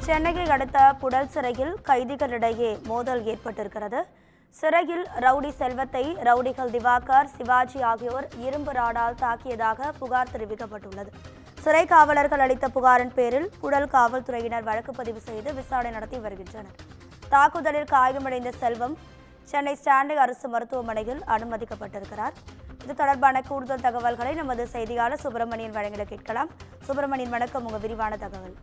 சென்னையை அடுத்த புழல் சிறையில் கைதிகளிடையே மோதல் ஏற்பட்டிருக்கிறது. சிறையில் ரவுடி செல்வத்தை ரவுடிகள் திவாகர், சிவாஜி ஆகியோர் இரும்பு ராடால் தாக்கியதாக புகார் தெரிவிக்கப்பட்டுள்ளது. சிறை காவலர்கள் அளித்த புகாரின் பேரில் புழல் காவல்துறையினர் வழக்கு பதிவு செய்து விசாரணை நடத்தி வருகின்றனர். தாக்குதலில் காயமடைந்த செல்வம் சென்னை ஸ்டான்லி அரசு மருத்துவமனையில் அனுமதிக்கப்பட்டிருக்கிறார். இது தொடர்பான கூடுதல் தகவல்களை நமது செய்தியாளர் சுப்பிரமணியன் வழங்கிட கேட்கலாம். சுப்பிரமணியன், வணக்கம். உங்க விரிவான தகவல்.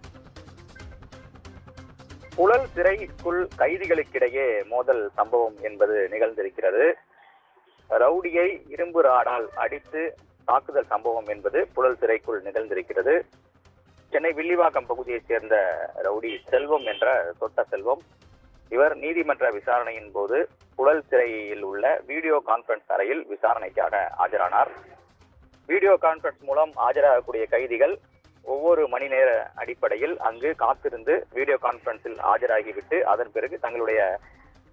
புழல் சிறைக்குள் கைதிகளுக்கிடையே மோதல் சம்பவம் என்பது நிகழ்ந்திருக்கிறது. ரவுடியை இரும்பு ராடால் அடித்து தாக்குதல் சம்பவம் என்பது புழல் சிறைக்குள் நிகழ்ந்திருக்கிறது. சென்னை வில்லிவாக்கம் பகுதியைச் சேர்ந்த ரவுடி செல்வம் என்ற தொட்ட செல்வம், இவர் நீதிமன்ற விசாரணையின் போது புழல் சிறையில் உள்ள வீடியோ கான்பரன்ஸ் அறையில் விசாரணைக்காக ஆஜரானார். வீடியோ கான்பரன்ஸ் மூலம் ஆஜராகக்கூடிய கைதிகள் ஒவ்வொரு மணி நேர அடிப்படையில் அங்கு காத்திருந்து வீடியோ கான்பரன்ஸில் ஆஜராகிவிட்டு அதன் பிறகு தங்களுடைய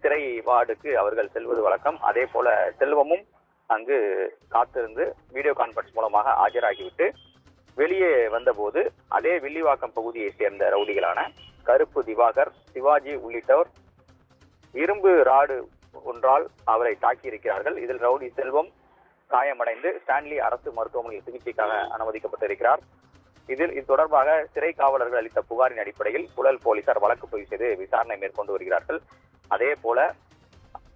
சிறை வார்டுக்கு அவர்கள் செல்வது வழக்கம். அதே போல செல்வமும் அங்கு காத்திருந்து வீடியோ கான்பரன்ஸ் மூலமாக ஆஜராகிவிட்டு வெளியே வந்தபோது அதே வில்லிவாக்கம் பகுதியை சேர்ந்த ரவுடிகளான கருப்பு திவாகர், சிவாஜி உள்ளிட்டோர் இரும்பு ராடு ஒன்றால் அவரை தாக்கியிருக்கிறார்கள். இதில் ரவுடி செல்வம் காயமடைந்து ஸ்டான்லி அரசு மருத்துவமனையில் சிகிச்சைக்காக அனுமதிக்கப்பட்டிருக்கிறார். இது தொடர்பாக சிறை காவலர்கள் அளித்த புகாரின் அடிப்படையில் புழல் போலீசார் வழக்கு பதிவு செய்து விசாரணை மேற்கொண்டு வருகிறார்கள். அதே போல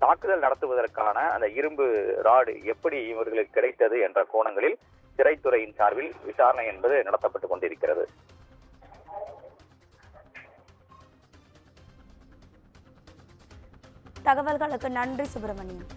தாக்குதல் நடத்துவதற்கான அந்த இரும்பு ராடு எப்படி இவர்களுக்கு கிடைத்தது என்ற கோணங்களில் சிறைத்துறையின் சார்பில் விசாரணை என்பது நடத்தப்பட்டுக் கொண்டிருக்கிறது. தகவல்களுக்கு நன்றி சுப்பிரமணியன்.